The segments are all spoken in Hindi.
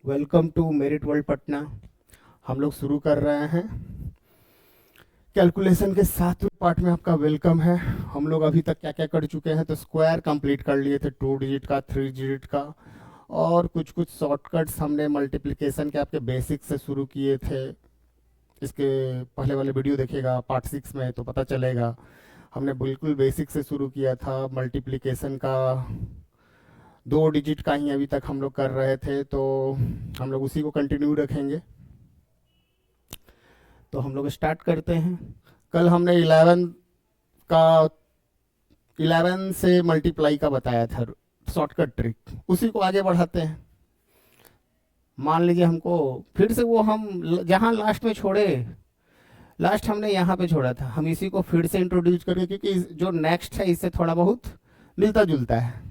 Welcome to merit world Patna. हम लोग शुरू कर रहे हैं कैलकुलेशन के 7वें पार्ट में। आपका वेलकम है। हम लोग अभी तक क्या क्या कर चुके हैं, तो स्क्वायर कंप्लीट कर लिए थे, 2 डिजिट का, 3 डिजिट का, और कुछ कुछ शॉर्टकट्स हमने मल्टीप्लिकेशन के आपके बेसिक से शुरू किए थे। इसके पहले वाले वीडियो देखिएगा पार्ट 6 में तो पता चलेगा। हमने बिल्कुल बेसिक से शुरू किया था मल्टीप्लिकेशन का। 2 डिजिट का ही अभी तक हम लोग कर रहे थे, तो हम लोग उसी को कंटिन्यू रखेंगे। तो हम लोग स्टार्ट करते हैं। कल हमने 11 से मल्टीप्लाई का बताया था शॉर्टकट ट्रिक, उसी को आगे बढ़ाते हैं। मान लीजिए हमको फिर से वो हम जहाँ लास्ट में छोड़े, लास्ट हमने यहाँ पे छोड़ा था, हम इसी को फिर से इंट्रोड्यूस करेंगे, क्योंकि जो नेक्स्ट है इससे थोड़ा बहुत मिलता जुलता है।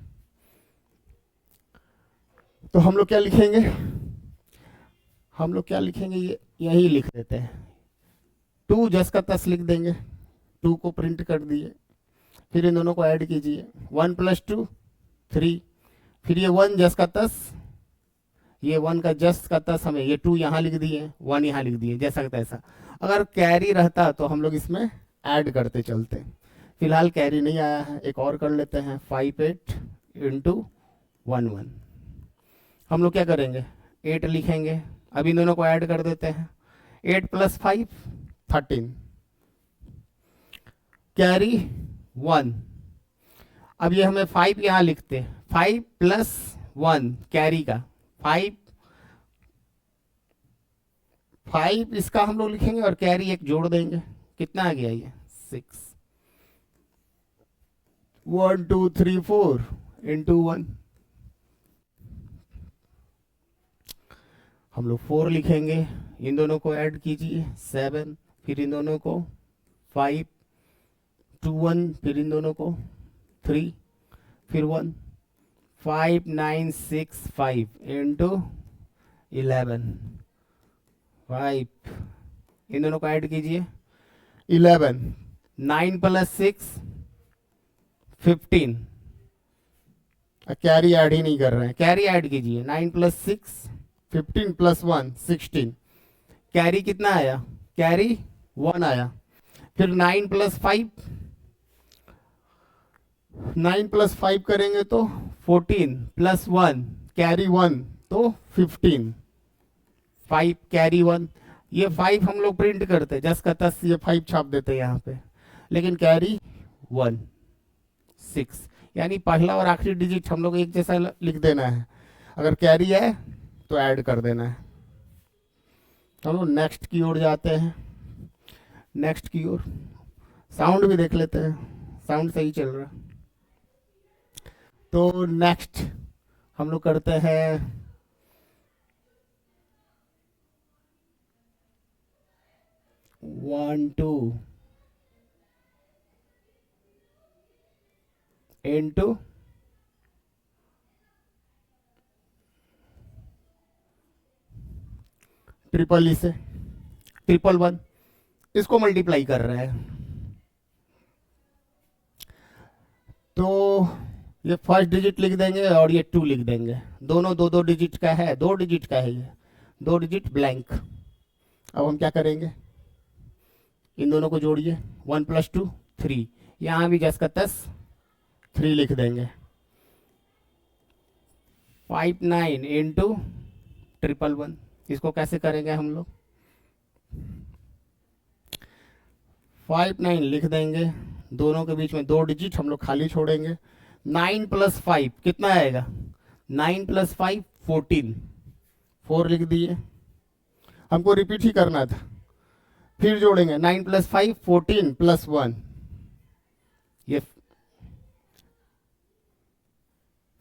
तो हम लोग क्या लिखेंगे, ये यही लिख देते हैं। 2 जस का तस लिख देंगे, 2 को प्रिंट कर दिए, फिर इन दोनों को ऐड कीजिए, 1 + 2 3, फिर ये 1 जस का तस, ये 1 का जस का तस, हमें ये 2 यहाँ लिख दिए, 1 यहाँ लिख दिए, जैसा तैसा। अगर कैरी रहता तो हम लोग इसमें ऐड करते चलते। फिलहाल कैरी नहीं आया है, एक और कर लेते हैं, 5 8 × 1 1। हम लोग क्या करेंगे, 8 लिखेंगे, अब इन दोनों को ऐड कर देते हैं, 8 + 5 13, कैरी 1। अब ये हमें 5 यहाँ लिखते हैं, 5 + 1 कैरी का 5 इसका हम लोग लिखेंगे और कैरी एक जोड़ देंगे। कितना आ गया ये 6। 1 2 3 4 × 1। हम लोग 4 लिखेंगे, इन दोनों को ऐड कीजिए, 7, फिर इन दोनों को 5 2 1, फिर इन दोनों को 3, फिर 1, 5 9 6 5 × 11 5, इन दोनों को ऐड कीजिए, 11, 9 + 6 15। कैरी ऐड ही नहीं कर रहे हैं, कैरी ऐड कीजिए, 9 + 6 15 + 1 16। कैरी कितना आया, कैरी 1 आया। फिर 9 + 5, 9 + 5 करेंगे तो 14 + 1 कैरी 1 तो 15, 5 कैरी 1। ये 5 हम लोग प्रिंट करते, जस का तस ये 5 छाप देते यहाँ पे, लेकिन कैरी 1 6, यानी पहला और आखिरी डिजिट हम लोग एक जैसा लिख देना है। अगर कैरी है तो ऐड कर देना है। हम लोग नेक्स्ट की ओर जाते हैं। नेक्स्ट की ओर साउंड भी देख लेते हैं, साउंड सही चल रहा। तो नेक्स्ट हम लोग करते हैं 1 2 × ट्रिपल ई से 1 इसको मल्टीप्लाई कर रहे हैं। तो ये फर्स्ट डिजिट लिख देंगे और ये 2 लिख देंगे, दोनों 2 2 डिजिट का है, 2 डिजिट का है ये, 2 डिजिट ब्लैंक। अब हम क्या करेंगे, इन दोनों को जोड़िए, 1 + 2 3, यहाँ भी जस का तस 3 लिख देंगे, 5 9 × 1 1 1। इसको कैसे करेंगे हम लोग, 5 9 लिख देंगे, दोनों के बीच में 2 डिजिट हम लोग खाली छोड़ेंगे। 9 + 5 कितना आएगा, 9 + 5 14, 4 लिख दिए। हमको रिपीट ही करना था, फिर जोड़ेंगे, 9 + 5 14 + 1, ये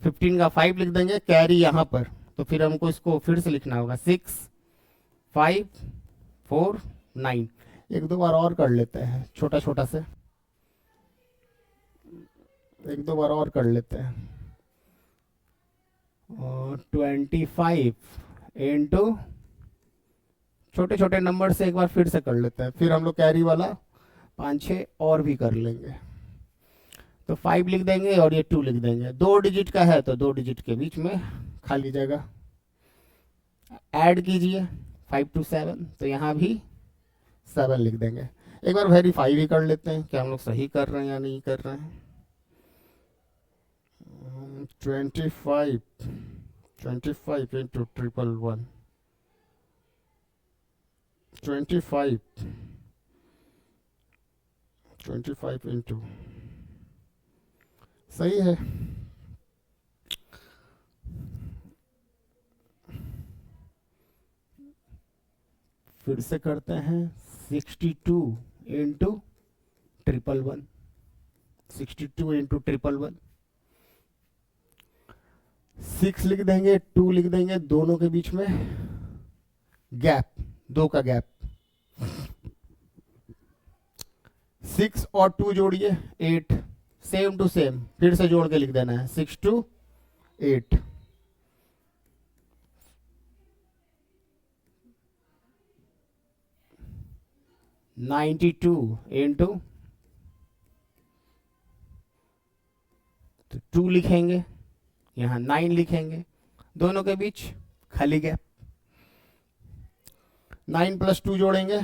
15 का 5 लिख देंगे, कैरी यहाँ पर। तो फिर हमको इसको फिर से लिखना होगा, 6 5 4 9। एक दो बार और कर लेते हैं, छोटा छोटा से एक दो बार और कर लेते हैं। और 25 × छोटे छोटे नंबर से एक बार फिर से कर लेते हैं, फिर हम लोग कैरी वाला 5 6 और भी कर लेंगे। तो 5 लिख देंगे और ये 2 लिख देंगे, 2 डिजिट का है तो 2 डिजिट के बीच में खाली जगह ऐड कीजिए 5 to 7, तो यहाँ भी 7 लिख देंगे। एक बार वेरीफाई भी कर लेते हैं कि हम लोग सही कर रहे हैं या नहीं कर रहे हैं। 25 into 111, 25 into, सही है। फिर से करते हैं 62 into 111, 62 into 111, 6 लिख देंगे, 2 लिख देंगे, दोनों के बीच में गैप, 2 का गैप। 6 और 2 जोड़िए 8, सेम टू सेम फिर से जोड़ के लिख देना है 6 to 8। $92 into, तो 2 लिखेंगे, यहाँ 9 लिखेंगे, दोनों के बीच खाली गैप। 9 plus 2 जोड़ेंगे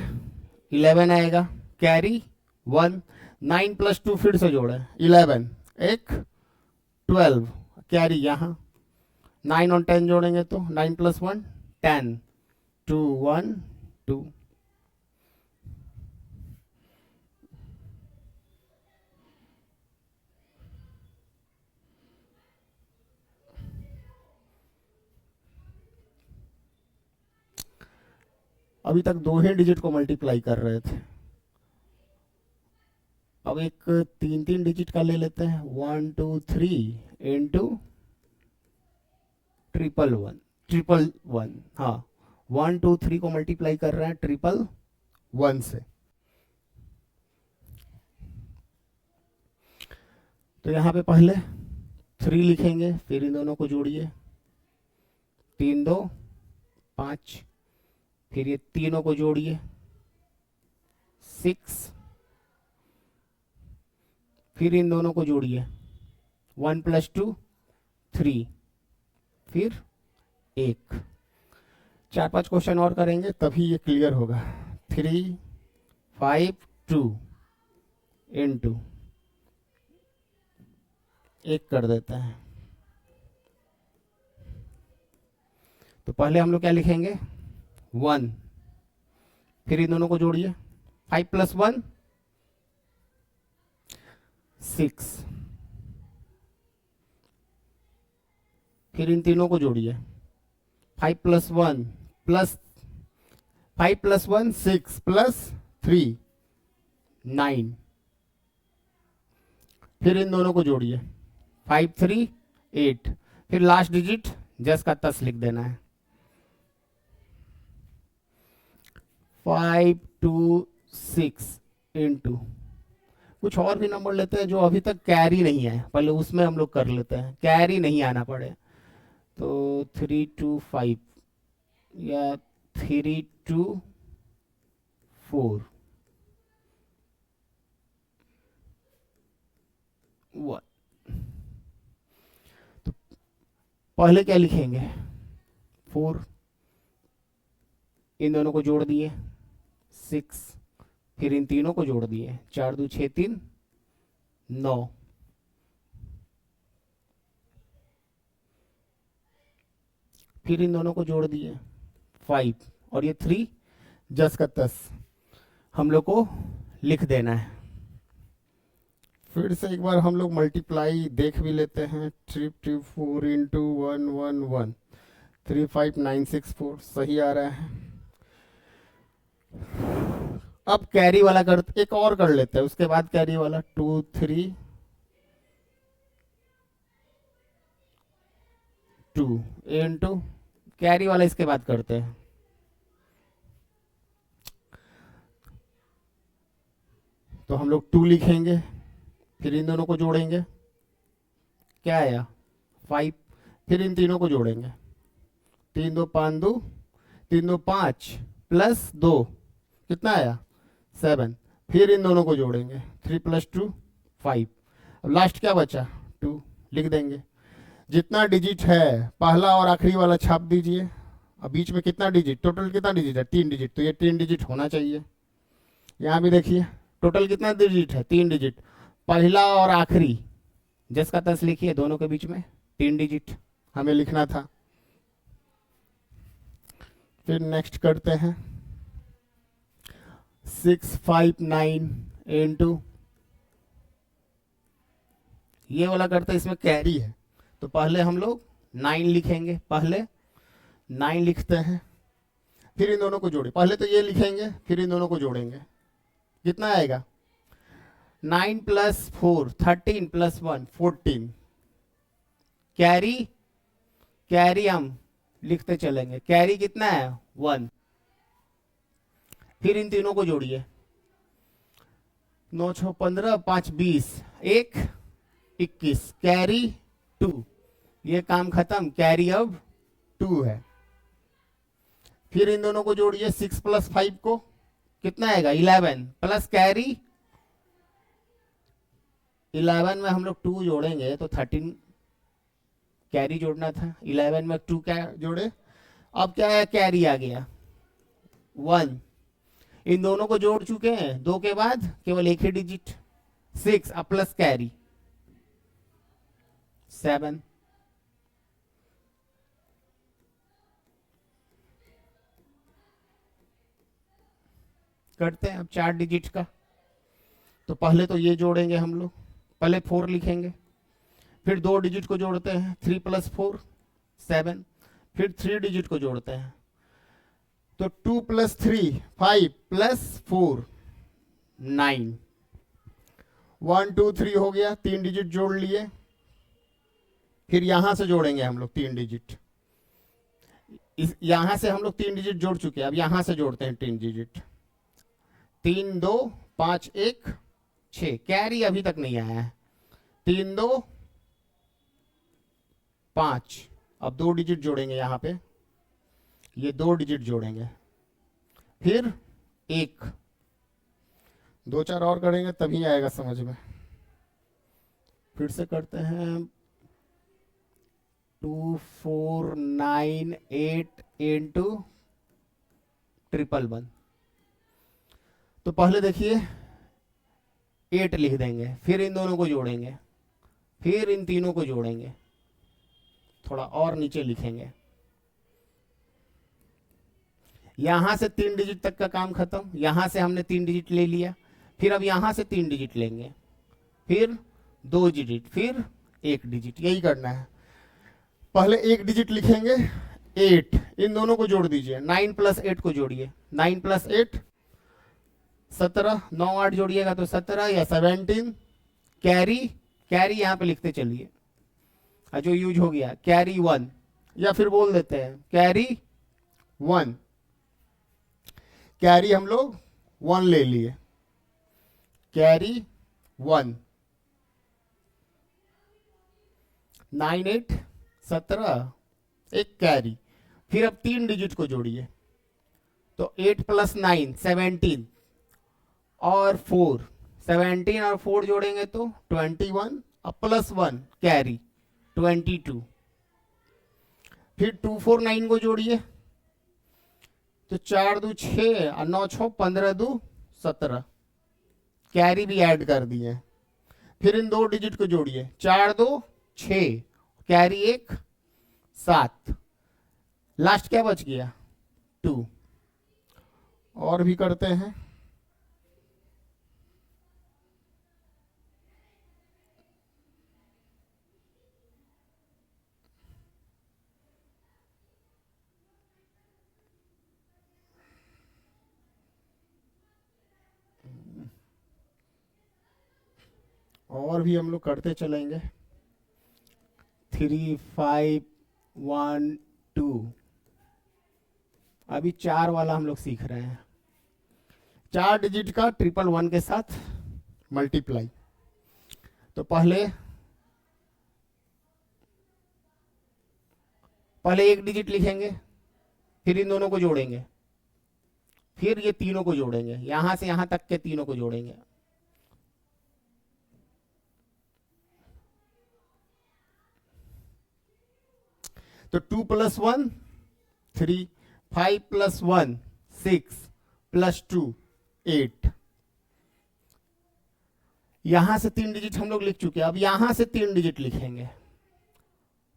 11 आएगा, कैरी 1, 9 plus 2 फिर से जोड़े 11, एक 12, कैरी यहाँ 9 और 10 जोड़ेंगे तो 9 plus 1 10, 2 1 2। अभी तक 2 ही डिजिट को मल्टीप्लाई कर रहे थे, अब एक 3 डिजिट का ले लेते हैं। 1 2 3 into 111, हाँ 1 2 3 को मल्टीप्लाई कर रहे हैं 111 से। तो यहाँ पे पहले 3 लिखेंगे, फिर इन दोनों को जोड़िए, 3 2 5, फिर ये तीनों को जोड़िए 6, फिर इन दोनों को जोड़िए 1 plus 2 3, फिर 1। 4-5 क्वेश्चन और करेंगे तभी ये क्लियर होगा। 3 5 2 into 1 कर देते हैं। तो पहले हम लोग क्या लिखेंगे 1, फिर इन दोनों को जोड़िए 5 plus 1 6, फिर इन तीनों को जोड़िए 5 plus 1 plus 5 plus 1 6 plus 3 9, फिर इन दोनों को जोड़िए 5 3 8, फिर लास्ट डिजिट जस का तस लिख देना है 5 2 6 into, कुछ और भी नंबर लेते हैं जो अभी तक कैरी नहीं है, पहले उसमें हम लोग कर लेते हैं, कैरी नहीं आना पड़े। तो 3 2 5 या 3 2 4 1। तो पहले क्या लिखेंगे 4, इन दोनों को जोड़ दिए 6, फिर इन तीनों को जोड़ दिए 4 2 6 3 9, फिर इन दोनों को जोड़ दिए 5, और ये 3 जस का तस हम लोग को लिख देना है। फिर से एक बार हम लोग मल्टीप्लाई देख भी लेते हैं। 3 2 4 into 1 1 1, 3 5 9 6 4, सही आ रहा है। अब कैरी वाला कर, एक और कर लेते हैं, उसके बाद कैरी वाला 2 3 2 into, कैरी वाला इसके बाद करते हैं। तो हम लोग 2 लिखेंगे, फिर इन दोनों को जोड़ेंगे, क्या आया 5, फिर इन तीनों को जोड़ेंगे 3 2 5 2, 3 2 5 प्लस 2 कितना आया 7, फिर इन दोनों को जोड़ेंगे 3 plus 2 5। अब लास्ट क्या बचा 2, लिख देंगे। जितना डिजिट है पहला और आखिरी वाला छाप दीजिए, अब बीच में कितना डिजिट, टोटल कितना डिजिट है, 3 डिजिट, तो ये 3 डिजिट होना चाहिए। यहाँ भी देखिए टोटल कितना डिजिट है, 3 डिजिट, पहला और आखिरी जिसका तस लिखिए, दोनों के बीच में 3 डिजिट हमें लिखना था। फिर नेक्स्ट करते हैं 659 इंटू, ये वाला करते हैं, इसमें कैरी है तो पहले हम लोग 9 लिखेंगे, पहले 9 लिखते हैं, फिर इन दोनों को जोड़े, पहले तो ये लिखेंगे फिर इन दोनों को जोड़ेंगे, कितना आएगा 9 प्लस 4 13 प्लस 1 14, कैरी, कैरी हम लिखते चलेंगे, कैरी कितना है 1, फिर इन तीनों को जोड़िए, 9 6 15 5 20 1 21, कैरी 2, ये काम खत्म, कैरी अब 2 है। फिर इन दोनों को जोड़िए, 6 प्लस 5 को कितना आएगा 11, प्लस कैरी 11 में हम लोग 2 जोड़ेंगे तो 13, कैरी जोड़ना था, 11 में 2 क्या जोड़े, अब क्या है कैरी आ गया 1, इन दोनों को जोड़ चुके हैं, 2 के बाद केवल एक ही डिजिट 6, अब प्लस कैरी 7, करते हैं अब 4 डिजिट का, तो पहले तो ये जोड़ेंगे हम लोग, पहले 4 लिखेंगे, फिर 2 डिजिट को जोड़ते हैं, 3 प्लस 4 7, फिर 3 डिजिट को जोड़ते हैं, तो 2 प्लस 3 5 प्लस 4 9, 1 2 3 हो गया, 3 डिजिट जोड़ लिए, फिर यहां से जोड़ेंगे हम लोग 3 डिजिट, यहां से हम लोग 3 डिजिट जोड़ चुके हैं, अब यहां से जोड़ते हैं 3 डिजिट, 3 2 5 1 6, कैरी अभी तक नहीं आया है, 3 2 5, अब 2 डिजिट जोड़ेंगे यहां पे, ये 2 डिजिट जोड़ेंगे, फिर 1, 2 4 और करेंगे तभी आएगा समझ में। फिर से करते हैं 2 4 9 8 इंटू 111, तो पहले देखिए 8 लिख देंगे, फिर इन दोनों को जोड़ेंगे, फिर इन तीनों को जोड़ेंगे, थोड़ा और नीचे लिखेंगे, यहां से 3 डिजिट तक का काम खत्म, यहां से हमने 3 डिजिट ले लिया, फिर अब यहां से 3 डिजिट लेंगे, फिर 2 डिजिट, फिर 1 डिजिट, यही करना है। पहले 1 डिजिट लिखेंगे 8, इन दोनों को जोड़ दीजिए, 9 प्लस 8 को जोड़िए, 9 प्लस 8 17, 9 8 जोड़िएगा तो 17 या 17, कैरी, कैरी यहां पे लिखते चलिए, जो यूज हो गया कैरी 1, या फिर बोल देते हैं कैरी 1, कैरी हम लोग 1 ले लिए, कैरी 1, 9 8 17 एक कैरी, फिर अब 3 डिजिट को जोड़िए, तो 8 प्लस 9 17 और 4, 17 और 4 जोड़ेंगे तो 21, अब प्लस 1 कैरी 22, फिर 2 4 9 को जोड़िए, तो 4 2 6 और 9 6 15 2 17, कैरी भी ऐड कर दिए, फिर इन 2 डिजिट को जोड़िए, 4 2 6, कैरी 1 7, लास्ट क्या बच गया 2, और भी करते हैं, और भी हम लोग करते चलेंगे, 3 5 1 2, अभी 4 वाला हम लोग सीख रहे हैं, 4 डिजिट का 111 के साथ मल्टीप्लाई, तो पहले 1 डिजिट लिखेंगे, फिर इन दोनों को जोड़ेंगे, फिर ये तीनों को जोड़ेंगे, यहां से यहां तक के तीनों को जोड़ेंगे, तो 2 प्लस 1 3, 5 + 1 6 + 2 8। यहां से 3 डिजिट हम लोग लिख चुके हैं, अब यहां से 3 डिजिट लिखेंगे,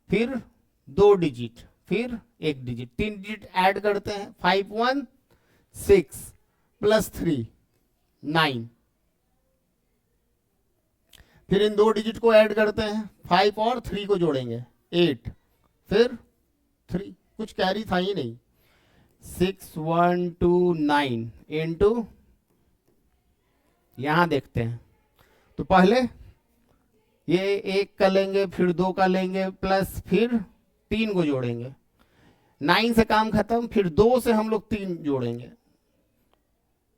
फिर 2 डिजिट, फिर 1 डिजिट, 3 डिजिट ऐड करते हैं। 5 1 6 + 3 9, फिर इन 2 डिजिट को ऐड करते हैं, 5 और 3 को जोड़ेंगे 8, फिर 3, कुछ कैरी था ही नहीं। 6 1 2 9 इंटू, यहां देखते हैं तो पहले ये 1 का लेंगे, फिर 2 का लेंगे, प्लस फिर 3 को जोड़ेंगे। 9 से काम खत्म, फिर 2 से हम लोग 3 जोड़ेंगे,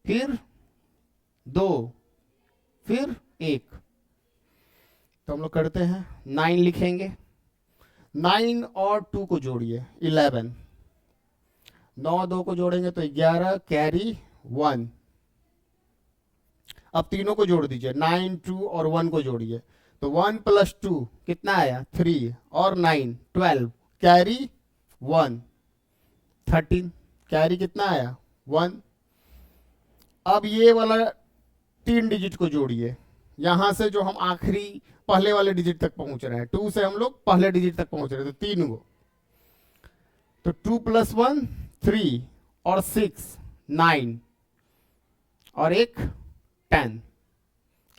फिर 2, फिर 1। तो हम लोग करते हैं, 9 लिखेंगे, 9 और 2 को जोड़िए 11, 9 2 को जोड़ेंगे तो 11, कैरी 1। अब तीनों को जोड़ दीजिए, 9 2 और 1 को जोड़िए, तो 1 + 2 कितना आया 3 और 9 12, कैरी 1 13, कैरी कितना आया 1। अब ये वाला 3 डिजिट को जोड़िए, यहां से जो हम आखिरी पहले वाले डिजिट तक पहुंच रहे हैं, 2 से हम लोग पहले डिजिट तक पहुंच रहे हैं, तो 3 को, तो 2 + 1 3 और 6 9 और 1 10,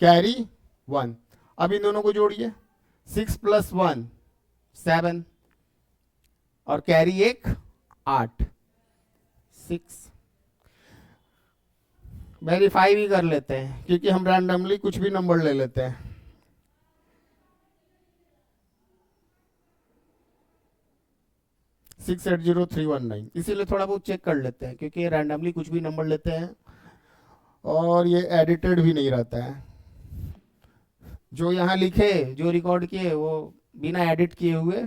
कैरी 1। अब इन दोनों को जोड़िए, 6 + 1 7 और कैरी 1 8 6। वेरीफाई भी कर लेते हैं क्योंकि हम रैंडमली कुछ भी नंबर ले लेते हैं। सिक्स 80319, इसीलिए थोड़ा बहुत चेक कर लेते हैं क्योंकि रैंडमली कुछ भी नंबर लेते हैं और ये एडिटेड भी नहीं रहता है। जो यहाँ लिखे, जो रिकॉर्ड किए, वो बिना एडिट किए हुए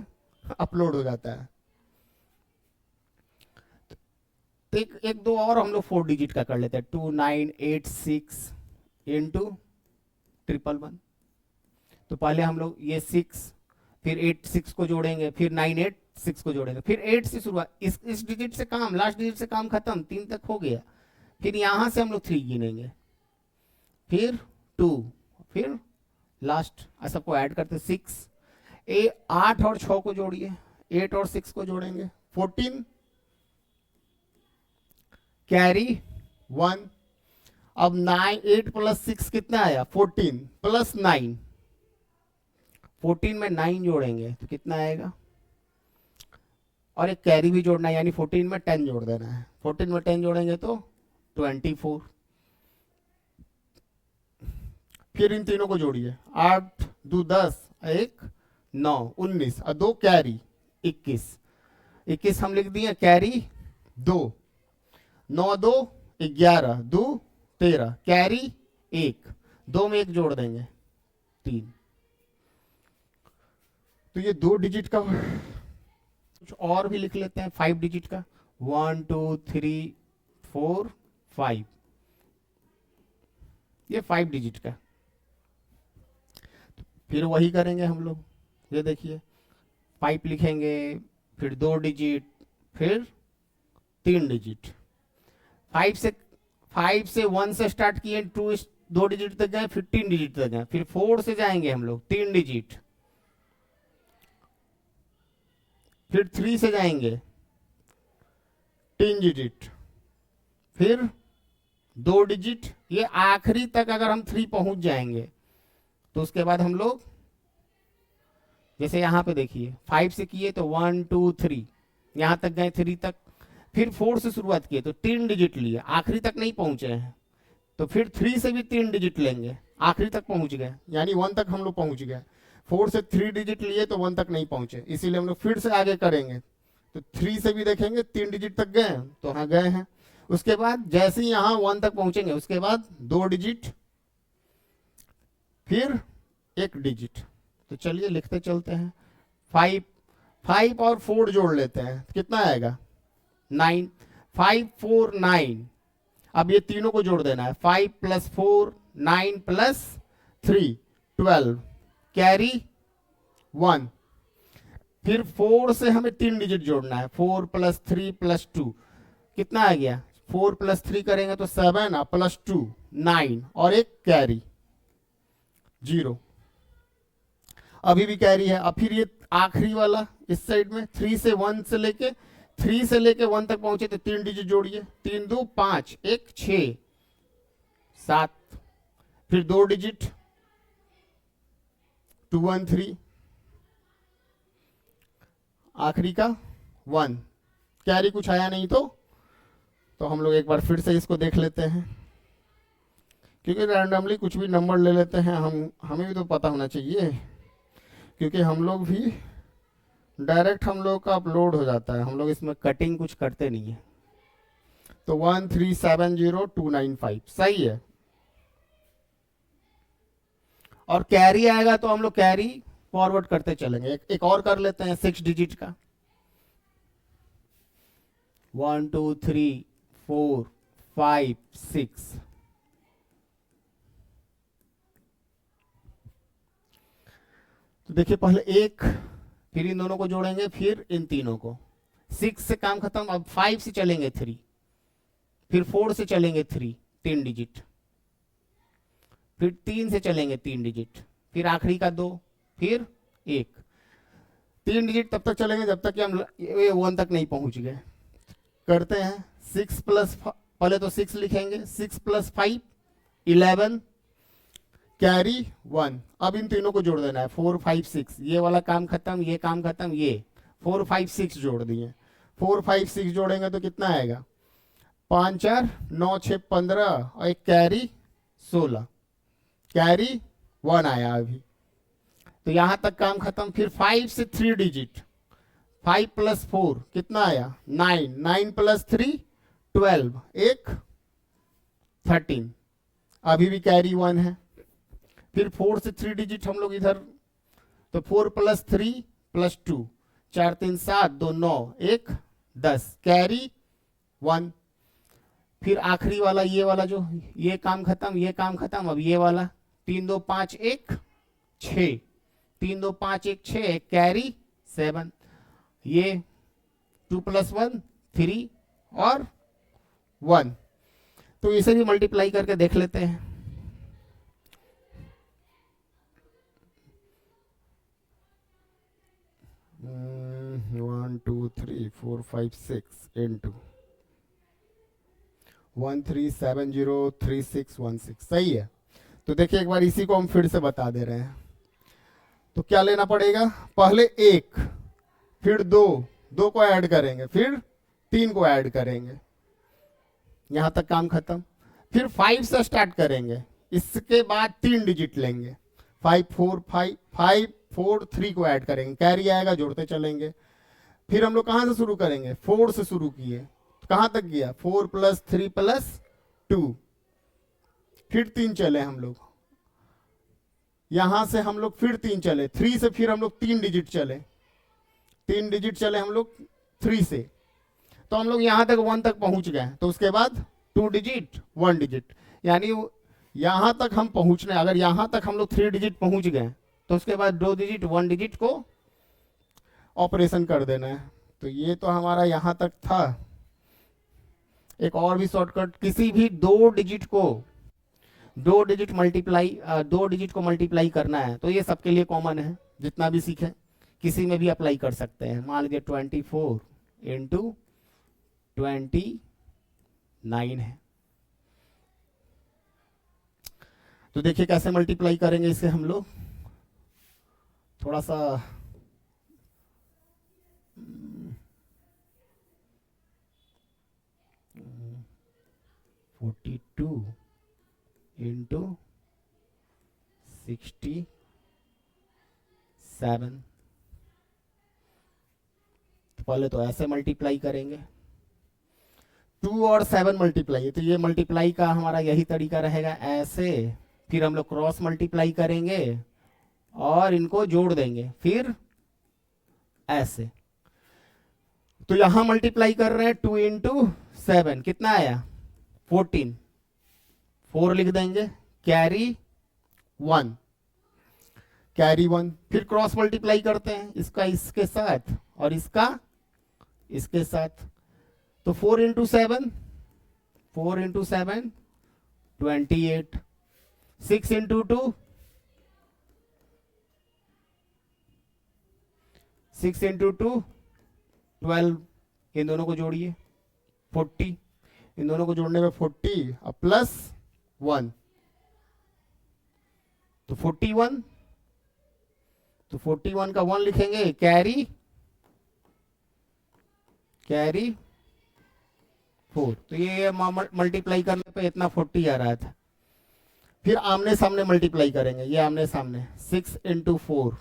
अपलोड हो जाता है। तो एक दो और हम लोग 4 डिजिट का कर लेते हैं, 2986 इंटू 111। तो पहले हम लोग ये 6, फिर 8 6 को जोड़ेंगे, फिर 9 8 6 को जोड़ेंगे, फिर 8 से शुरुआत, इस डिजिट से काम, लास्ट डिजिट से काम खत्म, 3 तक हो गया, फिर यहां से हम लोग 3 गिनेंगे, फिर 2, फिर लास्ट, सबको ऐड करते 6, 8 और 6 को जोड़िए, 8 और 6 को जोड़ेंगे 14, कैरी 1। अब 9 8 + 6 कितना आया 14 + 9, 14 में 9 जोड़ेंगे तो कितना आएगा, और एक कैरी भी जोड़ना है, यानी 14 में 10 जोड़ देना है, 14 में 10 जोड़ेंगे तो 24। फिर इन तीनों को जोड़िए, 8 2 10 1 9 19 और 2 कैरी 21, 21 हम लिख दिए, कैरी 2, 9 2 11 2 13, कैरी 1, 2 में 1 जोड़ देंगे 3। तो ये 2 डिजिट का, कुछ और भी लिख लेते हैं 5 डिजिट का, 1 2 3 4 5, ये 5 डिजिट का। फिर वही करेंगे हम लोग, ये देखिए 5 लिखेंगे, फिर 2 डिजिट, फिर 3 डिजिट, 5 से 1 से स्टार्ट किए, 2 डिजिट तक गए, फिर 3 डिजिट तक गए, फिर 4 से जाएंगे हम लोग 3 डिजिट, फिर 3 से जाएंगे 3 डिजिट, फिर 2 डिजिट, ये आखिरी तक अगर हम 3 पहुंच जाएंगे तो उसके बाद हम लोग, जैसे यहां पे देखिए 5 से किए तो 1 2 3, यहां तक गए 3 तक, फिर 4 से शुरुआत किए तो 3 डिजिट लिए, आखिरी तक नहीं पहुंचे हैं, तो फिर 3 से भी 3 डिजिट लेंगे, आखिरी तक पहुंच गए, यानी 1 तक हम लोग पहुंच गए। 4 से 3 डिजिट लिए तो 1 तक नहीं पहुंचे, इसीलिए हम लोग फिर से आगे करेंगे, तो 3 से भी देखेंगे 3 डिजिट तक गए, तो हाँ गए हैं। उसके बाद जैसे ही यहाँ 1 तक पहुंचेंगे, उसके बाद 2 डिजिट, फिर 1 डिजिट। तो चलिए लिखते चलते हैं, 5 और 4 जोड़ लेते हैं, कितना आएगा 9, 5 4 9। अब ये तीनों को जोड़ देना है, 5 + 4 9 + 3 12, कैरी 1। फिर 4 से हमें 3 डिजिट जोड़ना है, 4 + 3 + 2 कितना आ गया, 4 + 3 करेंगे तो 7 + 2 9 और एक कैरी 0, अभी भी कैरी है। अब फिर ये आखिरी वाला इस साइड में 3 से 1 से लेके 1 तक पहुंचे तो 3 डिजिट जोड़िए, 3 2 5 1 6 7, फिर 2 डिजिट 2 1 3, आखिरी का 1, कैरी कुछ आया नहीं तो हम लोग एक बार फिर से इसको देख लेते हैं, क्योंकि रैंडमली कुछ भी नंबर ले लेते हैं, हमें भी तो पता होना चाहिए, क्योंकि हम लोग भी डायरेक्ट हम लोग का अपलोड हो जाता है, हम लोग इसमें कटिंग कुछ करते नहीं है। तो 1370295 सही है। और कैरी आएगा तो हम लोग कैरी फॉरवर्ड करते चलेंगे। एक और कर लेते हैं 6 डिजिट का, 1 2 3 4 5 6, तो देखिए पहले एक, फिर इन दोनों को जोड़ेंगे, फिर इन तीनों को, 6 से काम खत्म। अब 5 से चलेंगे 3, फिर 4 से चलेंगे 3 3 डिजिट, फिर 3 से चलेंगे 3 डिजिट, फिर आखिरी का 2, फिर 1, 3 डिजिट तब तक चलेंगे जब तक कि हम 1 तक नहीं पहुंच गए। करते हैं 6 प्लस, पहले तो 6 लिखेंगे, 6 + 5 11, कैरी 1। अब इन तीनों को जोड़ देना है, 4 5 6, ये वाला काम खत्म, ये काम खत्म, ये 4 5 6 जोड़ दिए, 4 5 6 जोड़ेंगे तो कितना आएगा, 5 4 9 6 15 और एक कैरी 16, कैरी 1 आया अभी, तो यहां तक काम खत्म। फिर 5 से 3 डिजिट, 5 + 4 कितना आया 9, 9 + 3 12, एक 13, अभी भी कैरी 1 है। फिर 4 से 3 डिजिट हम लोग इधर, तो 4 + 3 + 2, 4 3 7 2 9 1 10, कैरी 1। फिर आखिरी वाला ये वाला जो, ये काम खत्म, ये काम खत्म, अब ये वाला 3 2 5 1 6, 3 2 5 1 6, कैरी 7, ये 2 + 1 3 और 1, तो इसे भी मल्टीप्लाई करके देख लेते हैं। 1 2 3 4 5 6 into 13703616 सही है। तो देखिए एक बार इसी को हम फिर से बता दे रहे हैं। तो क्या लेना पड़ेगा, पहले 1, फिर 2, 2 को ऐड करेंगे, फिर 3 को ऐड करेंगे, यहां तक काम खत्म। फिर 5 से स्टार्ट करेंगे, इसके बाद 3 डिजिट लेंगे, 5 4 5 5 4 3 को ऐड करेंगे, कैरी आएगा, जोड़ते चलेंगे। फिर हम लोग कहां से शुरू करेंगे, 4 से शुरू किए, तो कहां तक गया 4 + 3 + 2, फिर 3 चले हम लोग, यहां से हम लोग फिर 3 चले, 3 से फिर हम लोग 3 डिजिट चले, 3 डिजिट चले हम लोग 3 से, तो हम लोग यहां तक 1 तक पहुंच गए। तो उसके बाद 2 डिजिट 1 डिजिट, यानी यहां तक हम पहुंचने, अगर यहां तक हम लोग 3 डिजिट पहुंच गए तो उसके बाद 2 डिजिट 1 डिजिट को ऑपरेशन कर देना है। तो ये तो हमारा यहां तक था। एक और भी शॉर्टकट, किसी भी 2 डिजिट को 2 डिजिट को मल्टीप्लाई करना है, तो ये सबके लिए कॉमन है, जितना भी सीखे किसी में भी अप्लाई कर सकते हैं। मान लीजिए 24 × 29 है, तो देखिए कैसे मल्टीप्लाई करेंगे इसे हम लोग, थोड़ा सा 42 × 67, तो पहले तो ऐसे मल्टीप्लाई करेंगे, 2 और 7 मल्टीप्लाई है, तो ये मल्टीप्लाई का हमारा यही तरीका रहेगा, ऐसे फिर हम लोग क्रॉस मल्टीप्लाई करेंगे और इनको जोड़ देंगे, फिर ऐसे। तो यहां मल्टीप्लाई कर रहे हैं 2 × 7 कितना आया 14, 4 लिख देंगे, कैरी 1, कैरी 1, फिर क्रॉस मल्टीप्लाई करते हैं इसका इसके साथ और इसका इसके साथ, तो 4 इंटू 7, 28, 6 इंटू 2, 6 इंटू 2 12, इन दोनों को जोड़िए 40, इन दोनों को जोड़ने में 40 और प्लस 1 तो 41, तो 41 का 1 लिखेंगे, कैरी 4, तो ये मल्टीप्लाई करने पे इतना 40 आ रहा था। फिर आमने सामने मल्टीप्लाई करेंगे, ये आमने सामने 6 इंटू 4,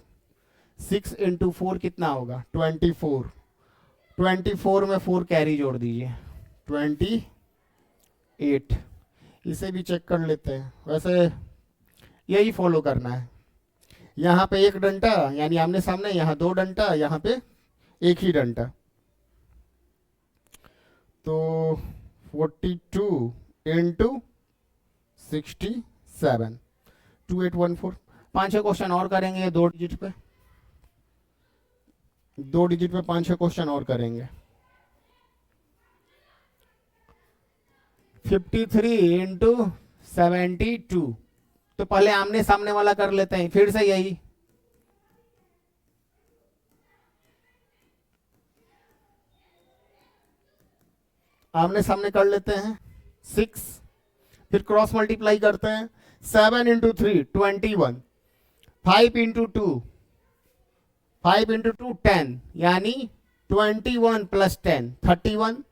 6 इंटू 4 कितना होगा 24, 24 में 4 कैरी जोड़ दीजिए 28, इसे भी चेक कर लेते हैं। वैसे यही फॉलो करना है, यहाँ पे एक डंटा यानी आमने सामने, यहाँ 2 डंटा, यहाँ पे एक ही डंटा, तो 42 इंटू 67, 2814। 5-6 क्वेश्चन और करेंगे, 2 डिजिट पे 5-6 क्वेश्चन और करेंगे। 53 इंटू 72, तो पहले आमने सामने वाला कर लेते हैं, फिर से यही आमने सामने कर लेते हैं 6, फिर क्रॉस मल्टीप्लाई करते हैं 7 इंटू 3 21, 5 इंटू 2 10, यानी 21 प्लस 10 31,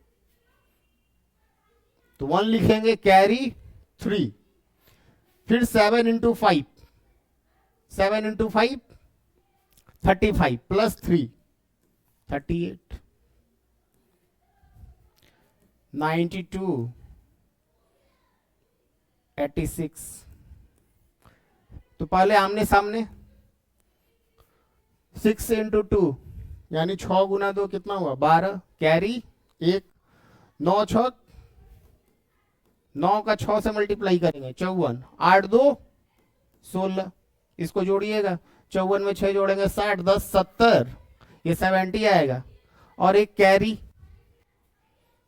तो 1 लिखेंगे, कैरी 3, फिर 7 इंटू 5 35 प्लस 3 38, 92 86, तो पहले आमने सामने 6 इंटू 2 यानी 6 गुना 2 कितना हुआ 12, कैरी 1, 9 6, 9 का 6 से मल्टीप्लाई करेंगे 54, 8 2 16, इसको जोड़िएगा 54 में 6 जोड़ेंगे 60, 10 70, ये 70 आएगा, और एक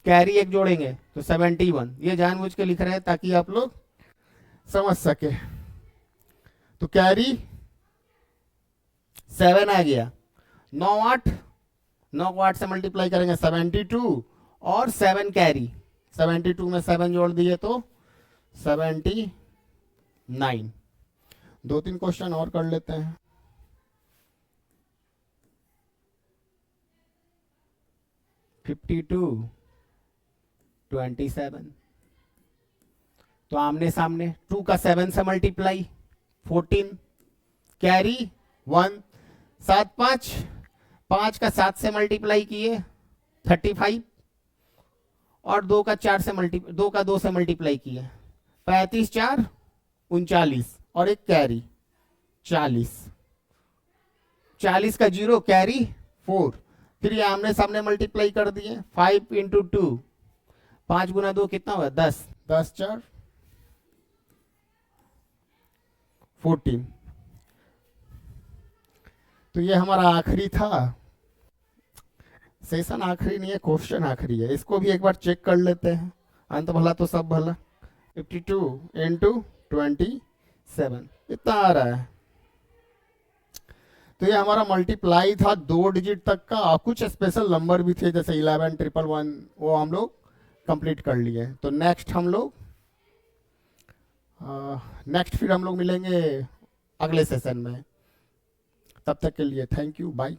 कैरी एक जोड़ेंगे तो 71, ये जानबूझ के लिख रहे हैं ताकि आप लोग समझ सके। तो कैरी 7 आ गया, 9 को 8 से मल्टीप्लाई करेंगे 72, और 7 कैरी, 72 में 7 जोड़ दिए तो 79। 2-3 क्वेश्चन और कर लेते हैं। 52 27, तो आमने सामने 2 का 7 से मल्टीप्लाई 14, कैरी 1, 7 5 का 7 से मल्टीप्लाई किए 35, और 2 का 2 से मल्टीप्लाई किए 35 4 39, और एक कैरी 40 का 0 कैरी 4, फिर ये आमने सामने मल्टीप्लाई कर दिए 5 इंटू 2, 5 गुना 2 कितना हुआ 10, 10 4 14। तो ये हमारा आखिरी था, सेशन आखिरी नहीं है, क्वेश्चन आखिरी है, इसको भी एक बार चेक कर लेते हैं, अंत भला तो सब भला। 52 इंटू 27 इतना आ रहा है। तो ये हमारा मल्टीप्लाई था 2 डिजिट तक का, और कुछ स्पेशल नंबर भी थे जैसे 11 111, वो हम लोग कंप्लीट कर लिए। तो नेक्स्ट फिर हम लोग मिलेंगे अगले सेशन में, तब तक के लिए थैंक यू, बाय।